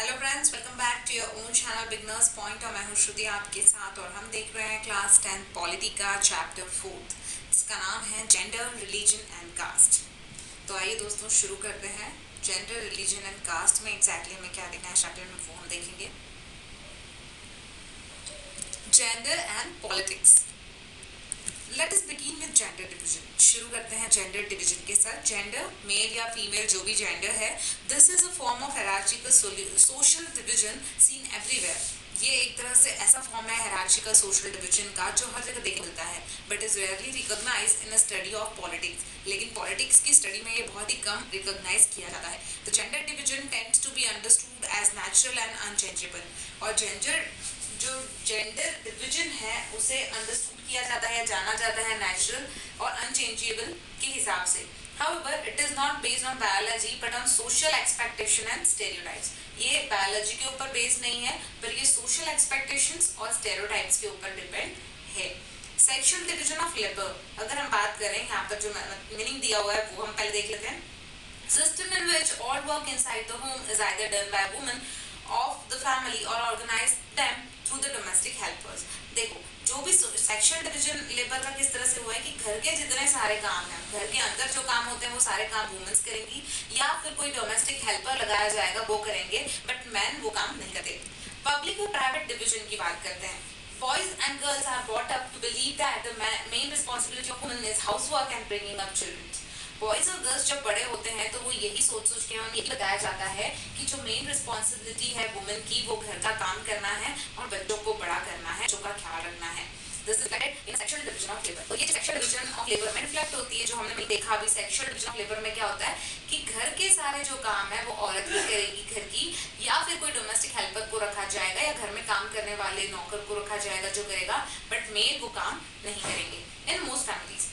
Hello friends, welcome back to your own channel beginners point. और मैं हूँ श्रुति आपके साथ और हम देख रहे हैं क्लास 10 पॉलिटी का चैप्टर 4। इसका नाम है जेंडर, रिलीजन एंड कास्ट। तो आइए दोस्तों शुरू करते हैं। जेंडर, रिलीजन एंड कास्ट में एग्जैक्टली हमें क्या देखना है चैप्टर में वो हम देखेंगे। Gender and politics. Let us begin with gender division. शुरू करते हैं जेंडर डिवीजन के साथ। जेंडर, मेल या फीमेल जो भी जेंडर है, this is a form of hierarchical social division seen everywhere. ये एक तरह से ऐसा फॉर्म है हायरार्चिकल सोशल डिवीजन का जो हर जगह देखने मिलता है, but is rarely recognise in a study of politics. लेकिन पॉलिटिक्स की स्टडी में ये बहुत ही कम रिकॉग्नाइज किया जाता है। The gender division tends to be understood as natural and unchangeable. और जो जेंडर डिवीजन है उसे अंडरस्टूड किया जाता है, जाना जाता है नेचुरल और अनचेंजेबल के हिसाब से। However, it is not based on biology but on social expectation and stereotypes. ये बायोलॉजी के ऊपर बेस्ड नहीं है, पर ये सोशल एक्सपेक्टेशंस और स्टेरियोटाइप्स के ऊपर डिपेंड है। सेक्शुअल डिवीजन ऑफ लेबर, अगर हम बात करें, यहाँ पर जो मीनिंग दिया हुआ है वो हम पहले देख लेते हैं। System in which all work inside the home is either done by women of the family or organized them through the domestic helpers. देखो, जो भी सेक्शुअल डिवीजन लेबर का किस तरह से हुआ है कि घर के जितने सारे काम हैं, घर के अंदर जो काम होते हैं वो सारे काम वुमेन्स करेंगी या फिर कोई डोमेस्टिक हेल्पर लगाया जाएगा वो करेंगे, बट मैन वो काम नहीं करते। पब्लिक और प्राइवेट डिवीजन की बात करते हैं। Boys and girls are brought up to believe that the main responsibility of women is housework and bringing up children. Boys और गर्ल्स जब बड़े होते हैं तो वो यही सोच के उन्हें यही बताया जाता है कि जो मेन रिस्पॉन्सिबिलिटी है वुमेन की वो घर का काम करना है और बच्चों को बड़ा करना है, बच्चों का ख्याल रखना है। This is reflected in sexual division of labor. तो ये सेक्सुअल डिवीजन ऑफ लेबर में रिफ्लेक्ट होती है, जो हमने देखा अभी। सेक्सुअल डिवीजन ऑफ लेबर में क्या होता है कि घर के सारे जो काम है वो औरत ही करेगी घर की, या फिर कोई डोमेस्टिक हेल्पर को रखा जाएगा या घर में काम करने वाले नौकर को रखा जाएगा जो करेगा, बट मेल वो काम नहीं करेंगे। In most families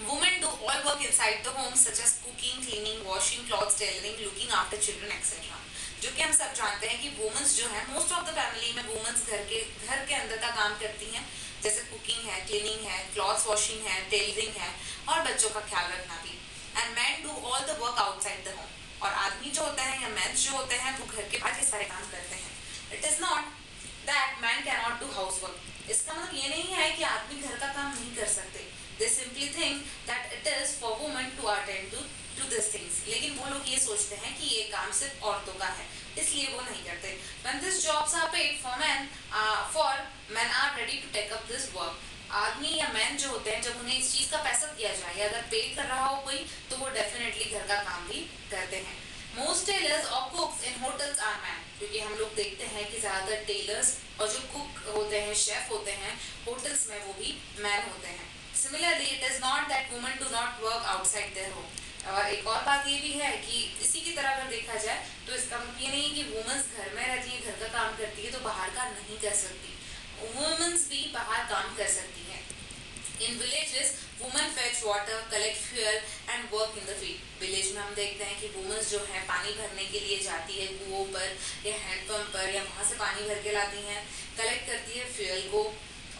women do all work inside the home such as cooking, cleaning, washing clothes, tailoring, looking after children etc. जो कि हम सब जानते हैं कि वुमेन्स जो है मोस्ट ऑफ द फैमिली में वुमेन्स घर के अंदर का काम करती हैं, जैसे कुकिंग है, क्लीनिंग है, क्लॉथ्स वॉशिंग है, टेलरिंग है और बच्चों का ख्याल रखना भी। And man do all the work outside the home. और आदमी जो होते हैं या मैन जो होते हैं वो घर के बाहर के सारे काम करते हैं। It is not that man can not do house work. इसका मतलब ये नहीं है कि आदमी घर का काम नहीं कर सकते। They simply think that it is for women to attend to these things. लेकिन वो लोग ये सोचते हैं कि ये काम सिर्फ औरतों का है, इसलिए वो नहीं करते। When these jobs are paid for men are ready to take up this work. आदमी या मैन जो होते हैं जब उन्हें इस चीज का पैसा दिया जाए, अगर पेड कर रहा हो कोई, तो वो डेफिनेटली घर का काम भी करते हैं। Most tailors or cooks in hotels are men, क्योंकि हम लोग देखते हैं कि ज़्यादातर टेलर्स और जो कुक होते हैं, शेफ होते हैं होटल्स में, वो भी मैन होते हैं। Similarly, it is not that women do not work outside their home. और एक और बात ये भी है कि इसी की तरह अगर देखा जाए तो इसका मतलब ये नहीं कि वुमेन्स घर में रहती है, घर का काम करती है तो बाहर का नहीं कर सकती। वुमेन्स भी बाहर काम कर सकती हैं। In villages, women fetch water, collect fuel and work in the field. Village में हम देखते हैं कि वुमेन्स जो है पानी भरने के लिए जाती है कुओं पर या हैंडपम्प पर, या वहाँ से पानी भर के लाती हैं, कलेक्ट करती है फ्यूल को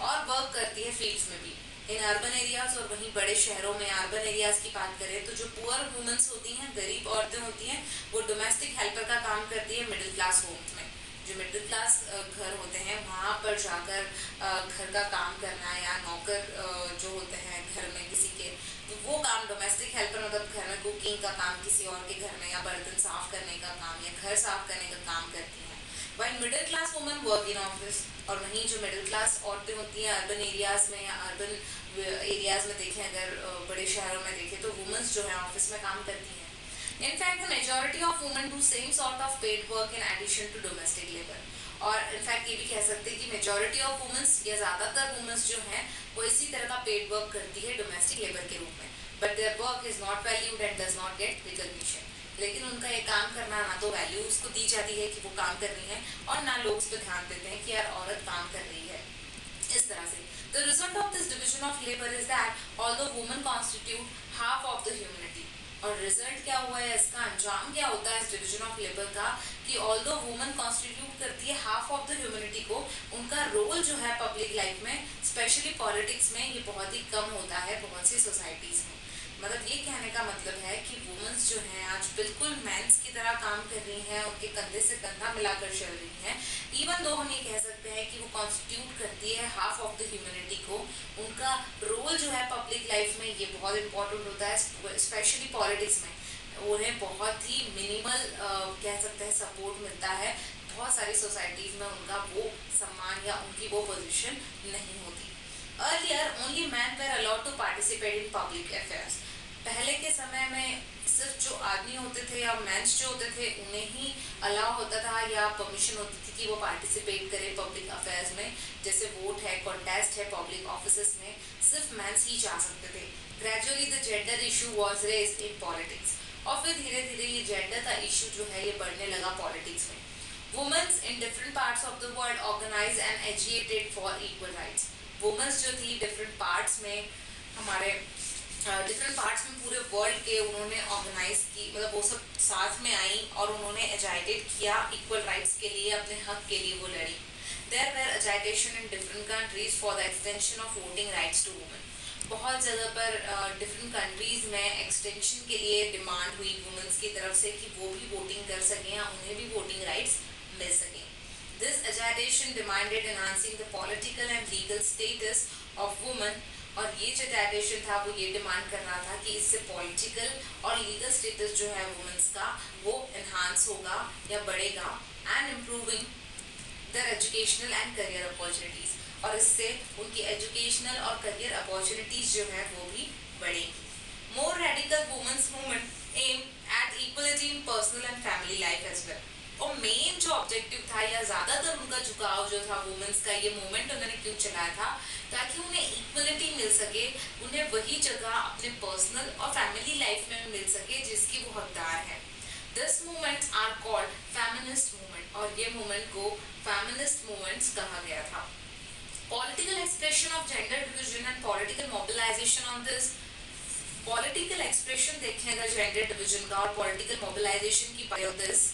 और वर्क करती है फील्ड्स में भी। इन अर्बन एरियाज और वहीं बड़े शहरों में अर्बन एरियाज की बात करें तो जो पुअर वुमेन्स होती हैं, गरीब औरतें होती हैं, वो डोमेस्टिक हेल्पर का काम करती है मिडिल क्लास होम्स में। जो मिडिल क्लास घर होते हैं वहाँ पर जाकर घर का काम करना, या नौकर जो होते हैं घर में किसी के, तो वो काम डोमेस्टिक हेल्पर मतलब घर में कुकिंग का काम किसी और के घर में, या बर्तन साफ करने का काम या घर साफ करने का काम करती हैं। While middle class women work in office, और वहीं जो मिडिल क्लास औरतें होती हैं अर्बन एरियाज में या अर्बन एरियाज में देखें, अगर बड़े शहरों में देखें तो वुमेन्स जो है ऑफिस में काम करती हैं। In fact, the majority of women do same sort of paid work in addition to domestic labor. और इनफैक्ट ये भी कह सकते हैं कि मेजॉरिटी ऑफ वुमेन्स या ज़्यादातर वुमेन्स जो हैं वो इसी तरह का पेड वर्क करती है डोमेस्टिक लेबर के रूप में, but their work is not valued and does not gate recognition. लेकिन उनका ये काम करना ना तो वैल्यू उसको दी जाती है कि वो काम कर रही है, और ना लोग उस पर ध्यान देते हैं कि यार औरत काम कर रही है। इस तरह से the result of this division of labor is that although women constitute half of the humanity, और रिजल्ट क्या हुआ है, इसका अंजाम क्या होता है इस डिवीजन ऑफ लेबर का, कि ऑल्दो वुमेन कॉन्स्टिट्यूट करती है हाफ ऑफ द ह्यूमैनिटी को, उनका रोल जो है पब्लिक लाइफ में, स्पेशली पॉलिटिक्स में, ये बहुत ही कम होता है बहुत सी सोसाइटीज में। मतलब ये कहने का मतलब है कि वुमेन्स जो हैं आज बिल्कुल मेंस की तरह काम कर रही हैं, उनके कंधे से कंधा मिलाकर चल रही हैं। इवन दो हम ये कह सकते हैं कि वो कॉन्स्टिट्यूट करती है हाफ ऑफ द ह्यूमैनिटी को। उनका रोल जो है पब्लिक लाइफ में ये बहुत इंपॉर्टेंट होता है, स्पेशली पॉलिटिक्स में उन्हें बहुत ही मिनिमल कह सकते हैं सपोर्ट मिलता है। बहुत सारी सोसाइटीज़ में उनका वो सम्मान या उनकी वो पोजीशन नहीं होती। Earlier, only men were allowed to participate in public affairs. पहले के समय में सिर्फ जो आदमी होते थे या मेंस जो होते थे उन्हें ही अलाउ होता था या परमिशन होती थी कि वो पार्टिसिपेट करें पब्लिक अफेयर्स में। जैसे वोट है, कॉन्टेस्ट है पब्लिक ऑफिसेस में, सिर्फ मेंस ही जा सकते थे। Gradually the gender issue was raised in politics, और फिर धीरे धीरे ये जेंडर का इशू जो है ये बढ़ने लगा पॉलिटिक्स में। Women's in different parts of the world organise and agitated for equal rights. Women's जो थी डिफरेंट पार्ट्स में, हमारे डिफरेंट पार्ट्स में पूरे वर्ल्ड के उन्होंने ऑर्गेनाइज की, मतलब वो सब साथ में आई और उन्होंने एजाइटेट किया इक्वल राइट्स के लिए, अपने हक के लिए वो लड़ी। There were agitation in different countries for the extension of voting rights to women. बहुत जगह पर डिफरेंट कंट्रीज में एक्सटेंशन के लिए डिमांड हुई वुमेन्स की तरफ से कि वो भी वोटिंग कर सकें या उन्हें भी वोटिंग राइट्स मिल सकें। This agitation demanded enhancing the political and legal status of women, और ये जो agitation था वो ये डिमांड कर रहा था कि इससे पॉलिटिकल और लीगल स्टेटस जो है वुमेन्स का वो एनहांस होगा या बढ़ेगा, and improving there educational and career opportunities, और इससे उनकी एजुकेशनल और करियर अपॉर्चुनिटीज जो है वो भी बढ़ेंगी। More radical women's movement aim at equality in personal and family life as well. और मेन जो ऑब्जेक्टिव था या ज़्यादातर उनका झुकाव जो था वुमेन्स का, ये मूवमेंट उन्होंने क्यों चलाया था, ताकि उन्हें इक्वलिटी मिल सके, उन्हें वही जगह अपने पर्सनल और फैमिली लाइफ में मिल सके जिसकी वो हकदार है। This movements are called feminist movement, और ये मूवमेंट को फेमिनिस्ट मूवमेंट्स कहा गया था। Political expression of gender division and political mobilisation on this. Political expression देखें अगर जेंडर डिविजन का और पॉलिटिकल मोबिलाइजेशन की बात this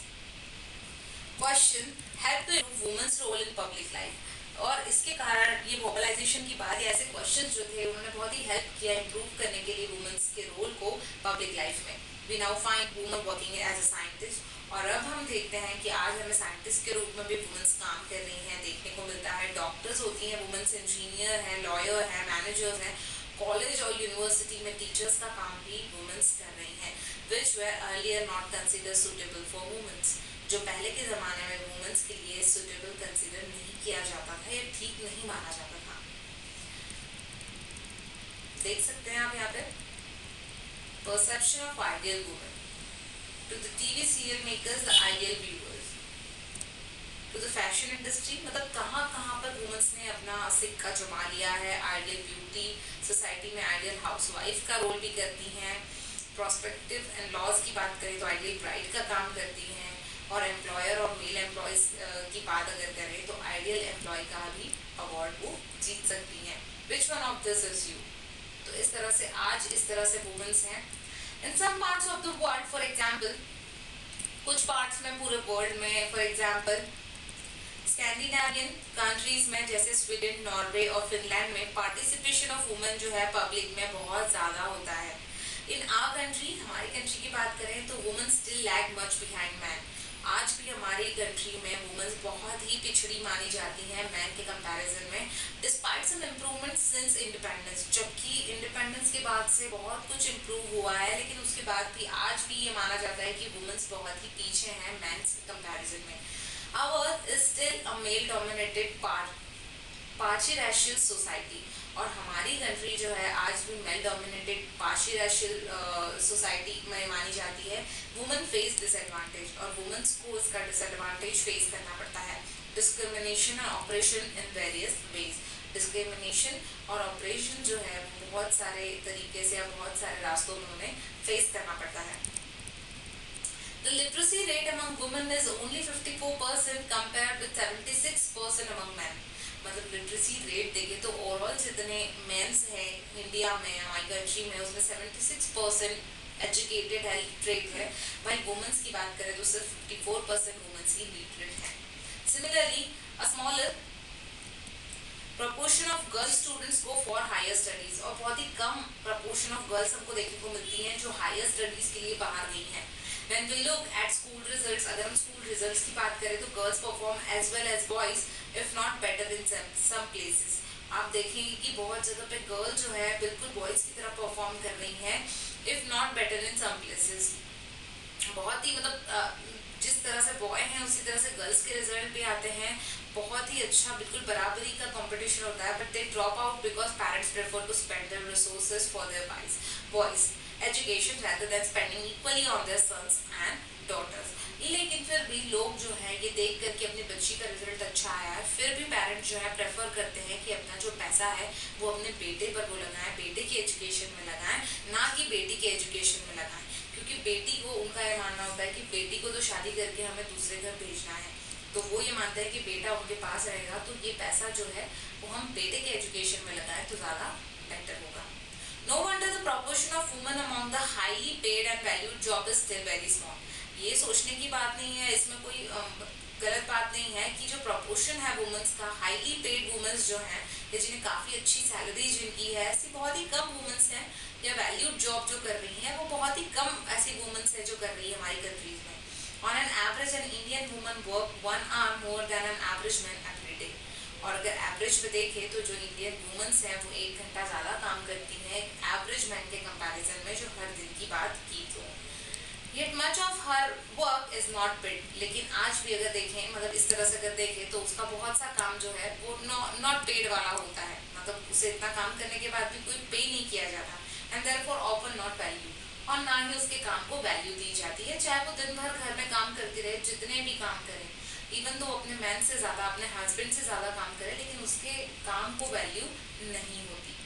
question help to improve women's role in public life, और इसके कारण ये मोबिलाइजेशन की बात, ऐसे क्वेश्चन जो थे उन्होंने बहुत ही हेल्प किया इम्प्रूव करने के लिए वुमेन्स के रोल को पब्लिक लाइफ में। We now find women working as a scientist, और अब हम देखते हैं कि आज हमें साइंटिस्ट के रूप में भी वुमेन्स काम कर रही हैं देखने को मिलता है। डॉक्टर्स होती हैं वुमेन्स, इंजीनियर हैं, लॉयर हैं, मैनेजर्स हैं, कॉलेज और यूनिवर्सिटी में टीचर्स का काम भी वुमेन्स कर रही हैं, which were earlier not consider suitable for women's, जो पहले के ज़माने में वुमेन्स के लिए सुटेबल कंसिडर नहीं किया जाता था या ठीक नहीं माना जाता था। देख सकते हैं आप यहाँ पे perception of ideal women to the TV serial makers, the ideal viewers, to the fashion industry, मतलब कहाँ कहाँ पर वुमेन्स ने अपना सिक्का जमा लिया है। आइडियल ब्यूटी सोसाइटी में आइडियल हाउसवाइफ का रोल भी करती हैं। प्रोस्पेक्टिव एंड लॉज की बात करें तो आइडियल ब्राइड का काम करती हैं, और एम्प्लॉयर और मेल एम्प्लॉयज की बात अगर करें तो आइडियल एम्प्लॉय का भी अवार्ड वो जीत सकती हैं। Which one of this is you? तो इस तरह से आज इस तरह से वुमेन्स हैं in some parts of the world. For example कुछ पार्ट्स में पूरे वर्ल्ड में, फॉर एग्जाम्पल स्कैंडिनेवियन कंट्रीज में जैसे स्वीडन, नॉर्वे और फिनलैंड में पार्टिसिपेशन ऑफ वुमेन जो है पब्लिक में बहुत ज़्यादा होता है। इन आवर कंट्री, हमारी कंट्री की बात करें तो women still lag much behind man. आज भी हमारी कंट्री में वुमेन्स बहुत ही पिछड़ी मानी जाती हैं मैन के कंपैरिजन में, डिस्पाइट सम इम्प्रूवमेंट सिंस इंडिपेंडेंस। जबकि इंडिपेंडेंस के बाद से बहुत कुछ इम्प्रूव हुआ है, लेकिन उसके बाद भी आज भी ये माना जाता है कि वुमेन्स बहुत ही पीछे हैं मैन के कंपैरिजन में। Our is still a male dominated patriarchal society, और हमारी कंट्री जो है आज भी मेल डोमिनेटेड पार्शियल सोसाइटी में मानी जाती है। वुमेन फेस डिसएडवांटेज, और वुमेन्स को इसका डिसएडवांटेज फेस करना पड़ता है। डिस्क्रिमिनेशन और operation in various ways. Discrimination और ऑपरेशन जो है बहुत सारे तरीके से या बहुत सारे रास्तों में उन्हें फेस करना पड़ता है। The literacy rate among women is only 54% compared with 76% among men. मतलब लिटरेसी रेट देखें तो ओवरऑल जितने मेंस हैं इंडिया में, हमारी कंट्री में, उसमें 76% एजुकेटेड है, लिटरेट है। भाई वुमेन्स की बात करें तो सिर्फ 54% वुमेन्स ही लिटरेट हैं। Similarly a smaller proportion of girls students go for higher studies, और बहुत ही कम प्रपोर्शन ऑफ गर्ल्स हमको देखने को मिलती हैं जो हायर स्टडीज के लिए बाहर गई हैं। When we look at school results, अगर हम स्कूल रिजल्ट्स की बात करें तो girls perform as well as boys if not better in some places। आप देखेंगे कि बहुत जगह पे गर्ल जो है बिल्कुल बॉयज की तरह परफॉर्म कर रही हैं, if not better in some places. बहुत ही मतलब जिस तरह से बॉय हैं उसी तरह से गर्ल्स के रिजल्ट भी आते हैं, बहुत ही अच्छा बिल्कुल बराबरी का कंपटीशन होता है, but they drop out because parents prefer to spend their resources for their boys education rather than spending equally on their sons and daughters। लेकिन फिर भी लोग जो है ये देख कर कि अपनी बच्ची का रिजल्ट अच्छा आया है, फिर भी पेरेंट्स जो है प्रेफर करते हैं कि अपना जो पैसा है वो अपने बेटे पर वो लगाएं, बेटे की एजुकेशन में लगाएं, ना कि बेटी के एजुकेशन में लगाएं। क्योंकि बेटी को उनका ये मानना होता है कि बेटी को तो शादी करके हमें दूसरे घर भेजना है, तो वो ये मानते हैं कि बेटा उनके पास रहेगा, तो ये पैसा जो है वो हम बेटे के एजुकेशन में लगाएं तो ज़्यादा बेटर होगा। No wonder the proportion of women among the highly paid and valued job is still very small। ये सोचने की बात नहीं है, इसमें कोई गलत बात नहीं है कि जो प्रपोर्शन है वुमेन्स का, हाईली पेड वुमेन्स जो हैं या जिन्हें काफ़ी अच्छी सैलरी जिनकी है, ऐसी बहुत ही कम वुमेन्स हैं, या वैल्यूड जॉब जो कर रही हैं वो बहुत ही कम ऐसी वुमेन्स है जो कर रही है हमारी कंट्रीज में। On an average an Indian woman work 1 hour more than an average man every day. और अगर एवरेज में देखें तो जो इंडियन वुमेन्स हैं वो 1 घंटा ज़्यादा काम करती हैं एवरेज मैन के कंपैरिजन में जो हर दिन की बात की तो। Yet much of her work is not paid। लेकिन आज भी अगर देखें, मतलब इस तरह से अगर देखें तो उसका बहुत सा काम जो है वो नॉट पेड वाला होता है, मतलब उसे इतना काम करने के बाद भी कोई पे नहीं किया जाता, and therefore often not value, और ना ही उसके काम को वैल्यू दी जाती है, चाहे वो दिन भर घर में काम करती रहे, जितने भी काम करें, इवन तो अपने मैन से ज़्यादा, अपने हस्बैंड से ज़्यादा काम करे, लेकिन उसके काम को वैल्यू नहीं होती।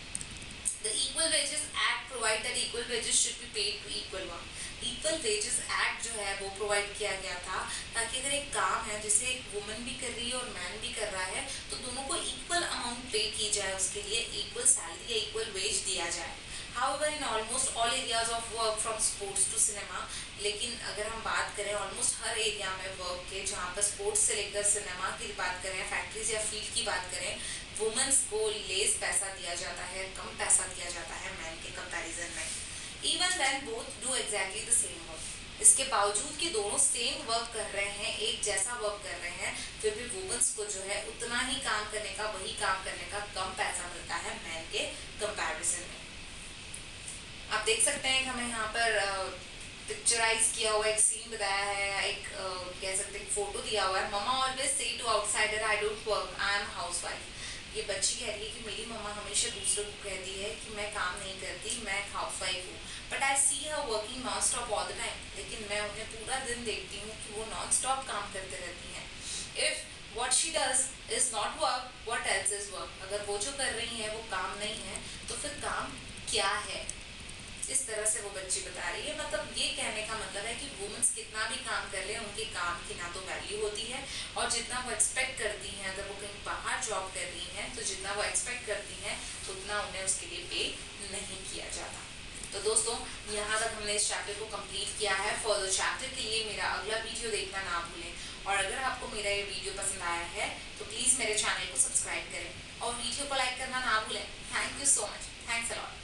The Equal Wages Act provide that equal wages should be paid to equal work। Equal Wages Act जो है वो प्रोवाइड किया गया था ताकि अगर एक काम है जिसे एक वुमन भी कर रही है और मैन भी कर रहा है तो दोनों को इक्वल अमाउंट पे की जाए, उसके लिए इक्वल सैलरी या इक्वल वेज दिया जाए। However, in almost all areas of work from sports to cinema, लेकिन अगर हम बात करें ऑलमोस्ट हर एरिया में वर्क के, जहाँ पर स्पोर्ट्स से लेकर सिनेमा की बात करें, फैक्ट्रीज या फील्ड की बात करें, वुमेन्स को लेस पैसा दिया जाता है, कम पैसा दिया जाता है मैन के कंपैरिजन में। Even then both do exactly the same work. इसके बावजूद कि दोनों सेम वर्क कर रहे हैं, एक जैसा वर्क कर रहे हैं, फिर भी वुमेन्स को जो है उतना ही काम करने का, वही काम करने का कम पैसा मिलता है मैन के कंपैरिजन में। आप देख सकते हैं कि हमें यहाँ पर पिक्चराइज किया हुआ एक सीन बताया है, एक कह सकते हैं फोटो दिया हुआ है। Mama always says to outsider I don't work, I am housewife. ये बच्ची कह रही है कि मेरी मम्मा हमेशा दूसरों को कहती है कि मैं काम नहीं करती, मैं हाउसवाइफ हूँ, but I see her working non stop all the time. लेकिन मैं उन्हें पूरा दिन देखती हूँ कि वो नॉन स्टॉप काम करते रहती हैं। If what she does is not work, what else is work. अगर वो जो कर रही है वो काम नहीं है तो फिर काम क्या है? इस तरह से वो बच्ची बता रही है। मतलब ये कहने का मतलब है कि वुमेन्स कितना भी काम कर ले, उनके काम की ना तो वैल्यू होती है, और जितना वो एक्सपेक्ट करती हैं, अगर वो कहीं बाहर जॉब कर रही हैं तो जितना वो एक्सपेक्ट करती हैं उतना उन्हें उसके लिए पे नहीं किया जाता। तो दोस्तों, यहाँ तक हमने इस चैप्टर को कंप्लीट किया है। फर्दर चैप्टर के लिए मेरा अगला वीडियो देखना ना भूलें, और अगर आपको मेरा ये वीडियो पसंद आया है तो प्लीज़ मेरे चैनल को सब्सक्राइब करें और वीडियो को लाइक करना ना भूलें। Thank you so much. Thanks a lot.